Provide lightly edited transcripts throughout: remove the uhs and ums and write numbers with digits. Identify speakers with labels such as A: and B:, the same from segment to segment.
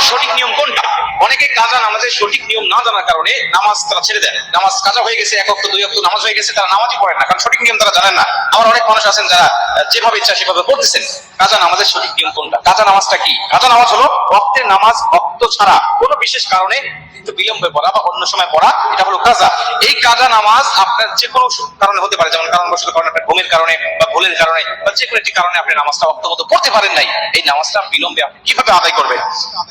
A: সঠিক নিয়ম কোনটা? অনেকে কাজা নামাজের সঠিক নিয়ম না জানার কারণে নামাজ তারা ছেড়ে দেন। নামাজ কাজা হয়ে গেছে, এক ওয়াক্ত দুই ওয়াক্ত নামাজ হয়ে গেছে, তারা নামাজই পড়েন না, কারণ সঠিক নিয়ম তারা জানেন না। আবার অনেক মানুষ আছেন যারা যেভাবে ইচ্ছা সেভাবে পড়তেছেন। কাজা নামাজের সঠিক নিয়ম কোনটা? কাজা নামাজটা কি? কাজা নামাজ হলো ওয়াক্তের নামাজ ওয়াক্ত ছাড়া কোনো বিশেষ কারণে একটু বিলম্বে পড়া বা অন্য সময় পড়া, এটা হলো কাজা। এই কাজা নামাজ আপনার যে কোনো কারণে হতে পারে, যেমন কারণবশত কারণে, আপনার ঘুমের কারণে বা ভুলের কারণে বা যে কোনো একটি কারণে আপনি নামাজটা ওয়াক্ত মতো পড়তে পারেন নাই। এই নামাজটা বিলম্বে আপনি কিভাবে আদায় করবেন,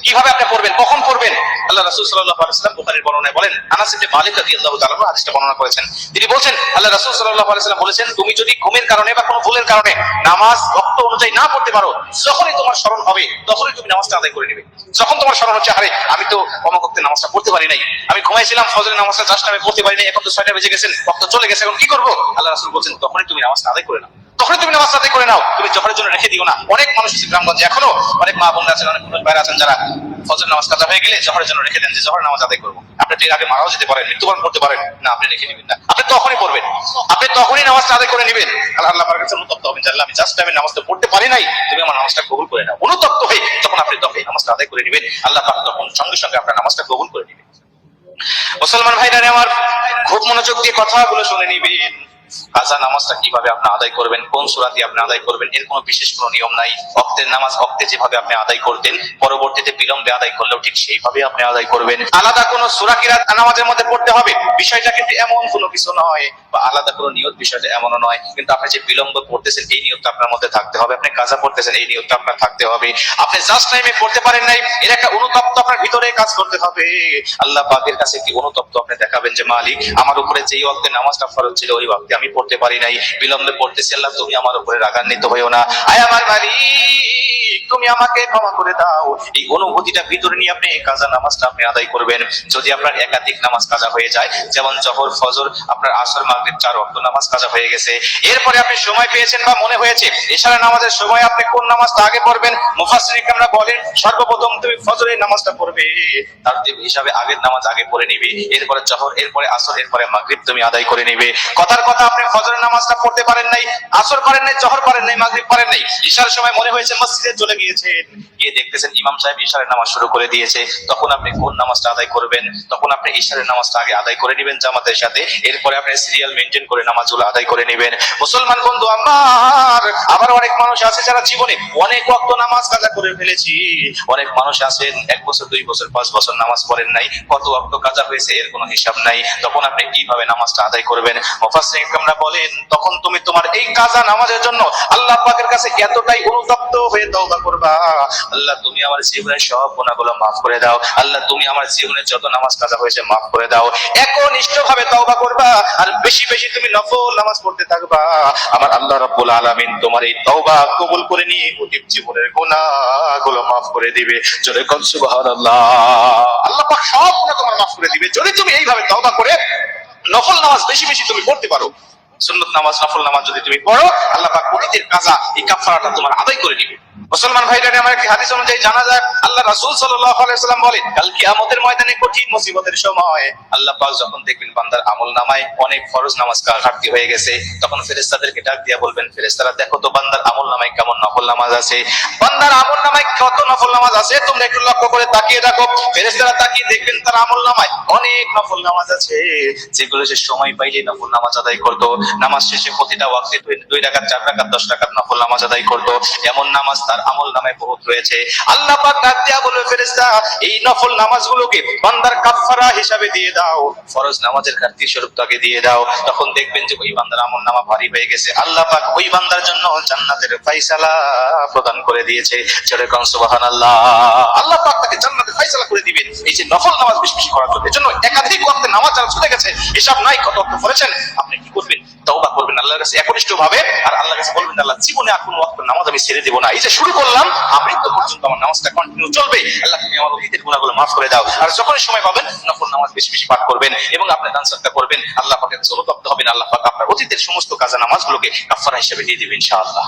A: কিভাবে আপনি পড়বেন, কখন পড়বেন? আল্লাহ রাসূল সাল্লাল্লাহু আলাইহি ওয়াসাল্লাম বুখারীর বর্ণনায় বলেন, আনাস ইবনে মালিক রাদিয়াল্লাহু তাআলা হাদিসটা বর্ণনা করেছেন। তিনি বলেন, আল্লাহ রাসূল সাল্লাল্লাহু আলাইহি ওয়াসাল্লাম বলেছেন, তুমি যদি ঘুমের কারণে বা কোনো ভুলের কারণে নামাজ ওয়াক্ত অনুযায়ী না পড়তে পারো, যখনই তোমার স্মরণ হবে তখনই তুমি নামাজটা আদায় করে নেবে। যখন তোমার স্মরণ হচ্ছে, আরে আমি তো অমুক ওয়াক্তে নামাজটা পড়তে পারি নাই, আমি ঘুমাইছিলাম, ফজরের নামাজটা জাস্ট আমি পড়তে পারি নাই, এখন তো 6টা বেজে গেছে, ওয়াক্ত চলে গেছে, এখন কি করব? আল্লাহ রাসূল বলেন, তখনই তুমি নামাজটা আদায় করে নাও, তখনই তুমি নামাজ আদায় করে নাও, তুমি জোহরের জন্য রেখে দিও না। অনেক মানুষ আছে গ্রামগঞ্জে, এখনো অনেক মা বোনরা আছেন, অনেক পুরুষ ভাইরা আছেন যারা ফজর নামাজ কাজা হয়ে গেলে জোহরের জন্য রেখে দেন, যে জোহরের নামাজ আদায় করবো। আপনি এর আগে মারাও যেতে পারেন, মৃত্যুবরণ করতে পারেন না, আপনি রেখে নেবেন না, আপনি তখনই পড়বেন, আপনি তখনই নামাজটা আদায় করে নেবেন। আল্লাহ পাকের কাছে অনুতপ্ত হবেন যে আল্লাহ, আমি জাস্ট আমি নামাজটা পড়তে পারি নাই, তুমি আমার নামাজটা কবুল করে নাও। অনুতপ্ত হয়ে তখন আপনি তখনই নামাজটা আদায় করে নেবেন, আল্লাহ পাক তখন সঙ্গে সঙ্গে আপনার নামাজটা কবুল করে নেবেন। মুসলমান ভাইরা আমার, খুব মনোযোগ দিয়ে কথাগুলো শুনে নিবেন। কাজা নামাজটা কিভাবে আপনি আদায় করবেন, কোন সূরা দিয়ে আপনি আদায় করবেন, এর কোনো বিশেষ কোনো নিয়ম নাই। ওয়াক্তের নামাজ ওয়াক্তে যেভাবে আপনি আদায় করতেন, পরবর্তীতে বিলম্বে আদায় করলেও ঠিক সেইভাবে আপনি আদায় করবেন। আলাদা কোনো সূরা কিরাত নামাজের মধ্যে পড়তে হবে বিষয়টা কিন্তু এমন কোনো কিছু নয়, বা আলাদা কোনো নিয়ত বিষয়টা এমনও নয়। কিন্তু আপনি যে বিলম্ব পড়তেছেন এই নিয়তটা আপনার মধ্যে থাকতে হবে, আপনি কাজা পড়তেছেন এই নিয়তটা আপনার থাকতে হবে। আপনি জাস্ট টাইমে পড়তে পারেন নাই, এর একটা অনুতপ্ত আপনার ভিতরে কাজ করতে হবে। আল্লাহ পাকের কাছে কি অনুতপ্ত আপনি দেখাবেন যে মালিক, আমার উপরে যেই ওয়াক্তে নামাজটা ফরজ ছিল ওই ওয়াক্তে আমি পড়তে পারি নাই, বিলম্বে পড়তেছি, আল্লাহ তুমি আমার উপরে রাগান্বিত হইও না, আয় আমার মালিক তুমি আমাকে ক্ষমা করে দাও। এই অনুভূতিটা ভিতরে নিয়ে আপনি কাজা নামাজটা আপনি আদায় করবেন। যদি আপনার একাধিক নামাজ কাজা হয়ে যায়, যেমন জোহর, ফজর, আপনার আসর, মাগরিব 4 ওয়াক্ত নামাজ কাজা হয়ে গেছে, এরপরে আপনি সময় পেয়েছেন বা মনে হয়েছে ইশারা নামাজের সময় আপনি কোন নামাজটা আগে পড়বেন, মুফাসসিরিন ইকরামরা বলেন সর্বপ্রথম তুমি ফজরের নামাজটা পড়বে, তারতিব হিসাবে আগের নামাজ আগে পড়ে নিবে, এরপরে জোহর, এরপরে আসর, এরপরে মাগরিব তুমি আদায় করে নিবে। কথার কথা, আপনি ফজরের নামাজটা পড়তে পারেন নাই, আসর করেন নাই, জোহর করেন নাই, মাগরিব করেন নাই, ইশার সময় মনে হয়েছে মসজিদে চলে গিয়েছেন, গিয়ে দেখতেছেন ইমাম সাহেব ইশারের নামাজ শুরু করে দিয়েছে, তখন আপনি কোন নামাজটা আদায় করবেন? তখন আপনি ইশারের নামাজটা আগে আদায় করে নেবেন জামাতের সাথে, এরপরে আপনি সিরিয়াল মেইনটেইন করে নামাজগুলো আদায় করে নেবেন। মুসলমান বন্ধু আমার, আবার অনেক মানুষ আছে যারা জীবনে অনেক ওয়াক্ত নামাজ কাজা করে ফেলেছি। অনেক মানুষ আছেন 1 বছর 2 বছর 5 বছর নামাজ পড়েন নাই, কত ওয়াক্ত কাজা হয়েছে এর কোনো হিসাব নাই। তখন আপনি কিভাবে নামাজটা আদায় করবেন? মুফাসসিরিন ইকরামরা বলেন, তখন তুমি তোমার এই কাজা নামাজের জন্য আল্লাহ পাকের কাছে এতটাই অনুতপ্ত হয়ে তওবা করবা, আল্লাহ তুমি আমার জীবনের সব গুনাহগুলো মাফ করে দাও, আল্লাহ তুমি আমার জীবনের যত নামাজ কাজা হয়েছে মাফ করে দাও। একনিষ্ঠভাবে তওবা করবা আর বেশি বেশি তুমি নফল নামাজ পড়তে থাকবা। আমার আল্লাহ রাব্বুল আলামিন তোমার এই তওবা কবুল করে নিয়ে অতীত জীবনের গুনাহগুলো মাফ করে দিবে। জোরে কোন সুবহানাল্লাহ। আল্লাহ পাক সব গুনাহ তোমার মাফ করে দিবে যদি তুমি এইভাবে তওবা করে নফল নামাজ বেশি বেশি তুমি পড়তে পারো। সুন্নাত নামাজ, নফল নামাজ যদি তুমি পড়ো, আল্লাহ পাক অতীতের কাজা এই কাফারাটা তোমার আদায় করে দিবে। মুসলমান ভাইরা, আমার একটি হাদিস অনুযায়ী জানা যায়, আল্লাহ রাসূল সাল্লাল্লাহু আলাইহি ওয়াসাল্লাম বলেন, কাল কিয়ামতের ময়দানে কঠিন মুসিবতের সময় আল্লাহ পাক যখন দেখবেন বান্দার আমলনামায় অনেক ফরজ নামাজ ঘাটতি হয়ে গেছে, তখন ফেরেশতাদেরকে ডাক দিয়া বলবেন, ফেরেশতারা দেখো তো বান্দার আমলনামায় কেমন নফল নামাজ আছে, বান্দার আমলনামায় কত নফল নামাজ আছে তোমরা একটু লক্ষ্য করে তাকিয়ে দেখো। ফেরেশতারা তাকিয়ে দেখবেন তার আমলনামায় অনেক নফল নামাজ আছে, যেগুলো সে সময় পাইলে নফল নামাজ আদায় করতো, নামাজ শেষে প্রতিটা ওয়াক্তে 2 রাকাত 4 রাকাত 10 রাকাত নফল নামাজ আদায় করতো, এমন নামাজ তার আমল নামায় বহুত রয়েছে। আল্লাহ পাক ডাক দিয়া বলবে, ফেরেশতা এই নফল নামাজগুলোকে বান্দার কাফারা হিসাবে দিয়ে দাও, ফরজ নামাজের ঘাটতি স্বরূপ তাকে দিয়ে দাও। তখন দেখবেন যে ওই বান্দার আমল নামা ভারী হয়ে গেছে, আল্লাহ পাক ওই বান্দার জন্য জান্নাতের ফয়সালা প্রদান করে দিয়েছে। জোরে কোন সুবহানাল্লাহ। আল্লাহ পাক তাকে জান্নাতের ফয়সালা করে দিবেন এই যে নফল নামাজ বেশি বেশি করার জন্য। এজন্য একাধিক ওয়াক্তে নামাজ যারা ছুটে গেছে, হিসাব নাই কত ওয়াক্ত পড়েছেন, আপনি কি করবেন? তওবা করবেন আল্লাহর কাছে একনিষ্ঠভাবে, আর আল্লাহর কাছে বলবেন, আল্লাহ জীবনে আর কোনো ওয়াক্ত নামাজ আমি ছেড়ে দেব না, এই যে শুরু করলাম আমৃত্যু পর্যন্ত আমার নামাজটা কন্টিনিউ চলবে, আল্লাহ তুমি আমার অতীতের গুনাহগুলো মাফ করে দাও। আর যখনই সময় পাবেন নফল নামাজ বেশি বেশি পাঠ করবেন এবং আপনি দান সাদকা করবেন, আল্লাহ পাকের কাছে অনুতপ্ত হবেন, আল্লাহ পাক আপনার অতীতের সমস্ত কাজা নামাজগুলোকে কাফারা হিসেবে দিয়ে দিবেন ইনশাআল্লাহ।